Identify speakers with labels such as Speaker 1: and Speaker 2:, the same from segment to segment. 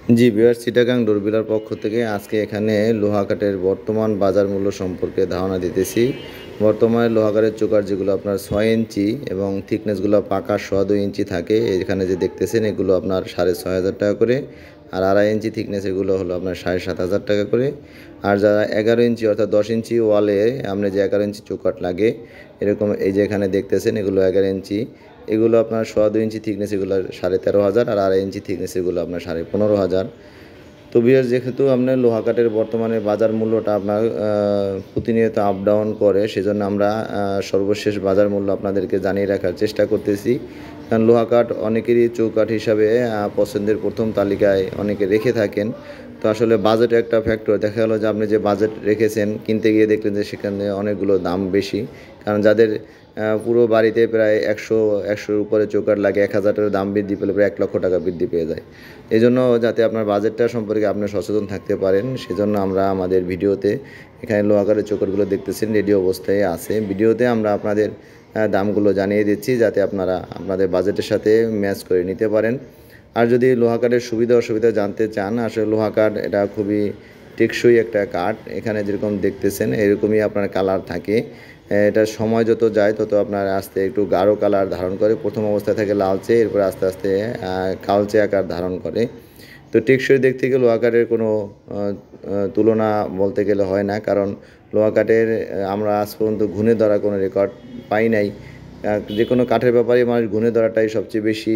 Speaker 1: জি viewers, Chittagong ডোরবিলার পক্ষ থেকে আজকে এখানে লোহা কাঠের বর্তমান বাজার মূল্য সম্পর্কে ধারণা দিতেছি। বর্তমানে লোহা কাঠের চোকার যেগুলো আপনার 6 ইঞ্চি এবং থিকনেসগুলো পাকা 2.5 ইঞ্চি থাকে, এখানে যে দেখতেছেন এগুলো আপনার 6,500 টাকা করে। আর 2.5 ইঞ্চি থিকনেস এগুলো হলো আপনার 7,500 টাকা করে। আর যারা 11 ইঞ্চি অর্থাৎ 10 ইঞ্চি ওয়ালে আপনার যে 11 ইঞ্চি চৌকাঠ লাগে, এরকম এই যে এখানে দেখতেছেন এগুলো 11 ইঞ্চি, এগুলো আপনার 2.5 ইঞ্চি থিকনেস এগুলো 13,500, আর 2.5 ইঞ্চি থিকনেস এগুলো আপনার 15,500। তো ভিউয়ার্স, যেহেতু আপনার লোহা কাঠের বর্তমানে বাজার মূল্যটা আপনার প্রতিনিয়ত আপ ডাউন করে, সেজন্য আমরা সর্বশেষ বাজার মূল্য আপনাদেরকে জানিয়ে রাখার চেষ্টা করতেছি। কারণ লোহা কাঠ অনেকেরই চৌকাঠ হিসাবে পছন্দের প্রথম তালিকায় অনেকে রেখে থাকেন। তো আসলে বাজেট একটা ফ্যাক্টর। দেখা গেলো যে আপনি যে বাজেট রেখেছেন, কিনতে গিয়ে দেখলেন যে সেখানে অনেকগুলো দাম বেশি। কারণ যাদের পুরো বাড়িতে প্রায় 100-100-র উপরে চৌকাঠ লাগে, 1,000 টাকার দাম বৃদ্ধি পেলে প্রায় 1,00,000 টাকা বৃদ্ধি পেয়ে যায়। এই জন্য যাতে আপনার বাজেটটা সম্পর্কে আপনি সচেতন থাকতে পারেন, সেজন্য আমরা আমাদের ভিডিওতে এখানে লোহা কাঠের চৌকাঠগুলো দেখতেছেন রেডি অবস্থায় আছে। ভিডিওতে আমরা আপনাদের দামগুলো জানিয়ে দিচ্ছি, যাতে আপনারা আপনাদের বাজেটের সাথে ম্যাচ করে নিতে পারেন। আর যদি লোহা কাঠের সুবিধা অসুবিধা জানতে চান, আসলে লোহা কাঠ এটা খুবই টেকসই একটা কাঠ। এখানে যেরকম দেখতেছেন এরকমই আপনার কালার থাকে। এটা সময় যত যায় তত আপনার আস্তে একটু গাঢ় কালার ধারণ করে। প্রথম অবস্থায় থাকে লালচে, এরপর আস্তে আস্তে কালচে আকার ধারণ করে। তো টেকসই দিক থেকে লোহা কাঠের কোনো তুলনা বলতে গেলে হয় না, কারণ লোহা কাঠের আমরা আজ পর্যন্ত ঘুণে ধরা কোনো রেকর্ড পাই নাই। যে কোনো কাঠের ব্যাপারে মানুষ ঘুণে ধরাটাই সবচেয়ে বেশি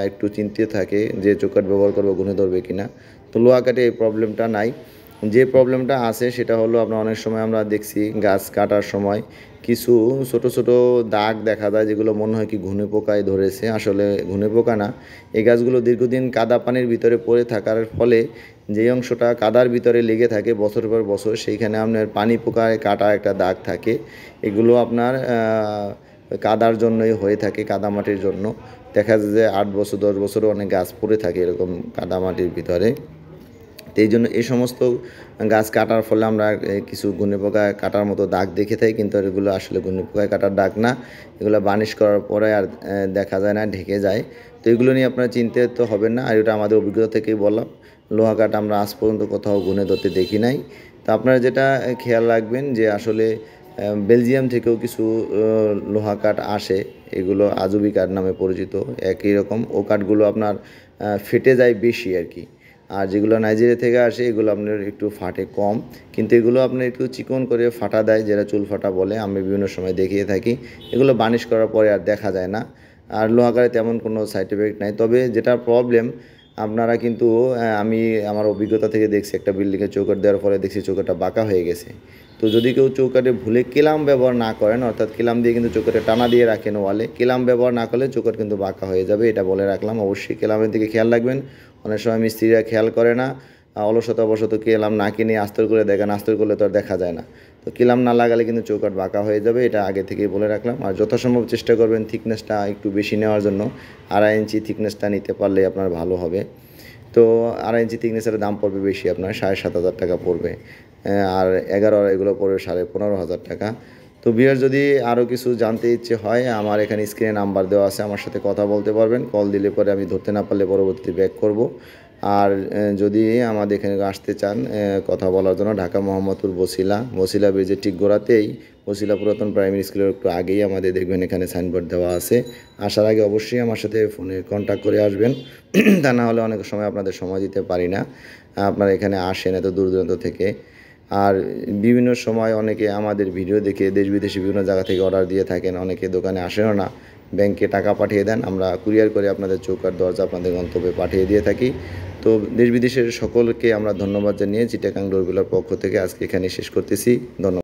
Speaker 1: একটু চিন্তিত থাকে, যে চৌকাঠ ব্যবহার করবো ঘুণে ধরবে কিনা। তো লোহা কাঠে এই প্রবলেমটা নাই। যে প্রবলেমটা আছে সেটা হলো, আপনার অনেক সময় আমরা দেখছি গাছ কাটার সময় কিছু ছোট ছোট দাগ দেখা যায়, যেগুলো মনে হয় কি ঘুণে পোকায় ধরেছে। আসলে ঘুণে পোকা না, এই গাছগুলো দীর্ঘদিন কাদা পানির ভিতরে পড়ে থাকার ফলে যে অংশটা কাদার ভিতরে লেগে থাকে বছর পর বছর, সেইখানে আপনার পানি পোকায় কাটা একটা দাগ থাকে। এগুলো আপনার কাদার জন্যই হয়ে থাকে, কাদা মাটির জন্য। দেখা যায় যে 8 বছর 10 বছরও অনেক গাছ পড়ে থাকে এরকম কাদা মাটির ভিতরে। তো এই জন্য এই সমস্ত গাছ কাটার ফলে আমরা কিছু ঘুণে পোকায় কাটার মতো দাগ দেখে থাকি, কিন্তু এগুলো আসলে ঘুণে পোকায় কাটার দাগ না। এগুলো বার্নিশ করার পরে আর দেখা যায় না, ঢেকে যায়। তো এগুলো নিয়ে আপনারা চিন্তিত হবেন না। আর এটা আমাদের অভিজ্ঞতা থেকেই বললাম, লোহা কাঠ আমরা আজ পর্যন্ত কোথাও ঘুণে ধরতে দেখি নাই। তো আপনারা যেটা খেয়াল রাখবেন যে আসলে বেলজিয়াম থেকেও কিছু লোহা কাঠ আসে, এগুলো আজুবি কাঠ নামে পরিচিত। একই রকম ও কাঠগুলো আপনার ফেটে যায় বেশি আর কি। আর যেগুলো নাইজেরিয়া থেকে আসে এগুলো আপনার একটু ফাটে কম, কিন্তু এগুলো আপনার একটু চিকন করে ফাটা দেয়, যেটা চুল ফাটা বলে, আমি বিভিন্ন সময় দেখিয়ে থাকি। এগুলো বার্নিশ করার পরে আর দেখা যায় না। আর লোহা কাঠে তেমন কোনো সাইড এফেক্ট নাই। তবে যেটা প্রবলেম, আপনারা কিন্তু আমি আমার অভিজ্ঞতা থেকে দেখছি, একটা বিল্ডিংয়ে চৌকাঠ দেওয়ার ফলে দেখছি চৌকাঠটা বাঁকা হয়ে গেছে। তো যদি কেউ চৌকাঠে ভুলে কিলাম ব্যবহার না করেন, অর্থাৎ কিলাম দিয়ে কিন্তু চৌকাঠে টানা দিয়ে রাখেন ওয়ালে, কিলাম ব্যবহার না করলে চৌকাঠ কিন্তু বাঁকা হয়ে যাবে, এটা বলে রাখলাম। অবশ্যই কিলামের দিকে খেয়াল রাখবেন। অনেক সময় মিস্ত্রিরা খেয়াল করে না, অলসতাবশত কিলাম না কিনে আস্তর করে দেখেন, আস্তর করলে তো আর দেখা যায় না। তো কিলাম না লাগালে কিন্তু চৌকাঠ বাঁকা হয়ে যাবে, এটা আগে থেকেই বলে রাখলাম। আর যথাসম্ভব চেষ্টা করবেন থিকনেসটা একটু বেশি নেওয়ার জন্য। 2.5 ইঞ্চি থিকনেসটা নিতে পারলে আপনার ভালো হবে। তো 2.5 ইঞ্চি থিকনেসের দাম পড়বে বেশি, আপনার 7,500 টাকা পড়বে। আর 11 এগুলো পড়বে 15,500 টাকা। তো ভিউয়ার, যদি আরও কিছু জানতে ইচ্ছে হয়, আমার এখানে স্ক্রিনে নাম্বার দেওয়া আছে, আমার সাথে কথা বলতে পারবেন। কল দিলে পরে আমি ধরতে না পারলে পরবর্তীতে ব্যাক করব। আর যদি আমাদের এখানে আসতে চান কথা বলার জন্য, ঢাকা মোহাম্মদপুর বছিলা ব্রিজের ঠিক গোড়াতেই, বছিলা পুরাতন প্রাইমারি স্কুলের একটু আগেই আমাদের দেখবেন এখানে সাইনবোর্ড দেওয়া আছে। আসার আগে অবশ্যই আমার সাথে ফোনে কন্ট্যাক্ট করে আসবেন, তা না হলে অনেক সময় আপনাদের সময় দিতে পারি না। আপনারা এখানে আসেন এত দূর দূরান্ত থেকে। আর বিভিন্ন সময় অনেকে আমাদের ভিডিও দেখে দেশ বিদেশে বিভিন্ন জায়গা থেকে অর্ডার দিয়ে থাকেন, অনেকে দোকানে আসেনও না, ব্যাংকে টাকা পাঠিয়ে দেন, আমরা কুরিয়ার করে আপনাদের চৌকাঠ দরজা আপনাদের গন্তব্যে পাঠিয়ে দিয়ে থাকি। তো দেশ বিদেশের সকলকে আমরা ধন্যবাদ জানিয়ে চিটাগাং ডোরবিলার পক্ষ থেকে আজকে এখানে শেষ করতেছি। ধন্যবাদ।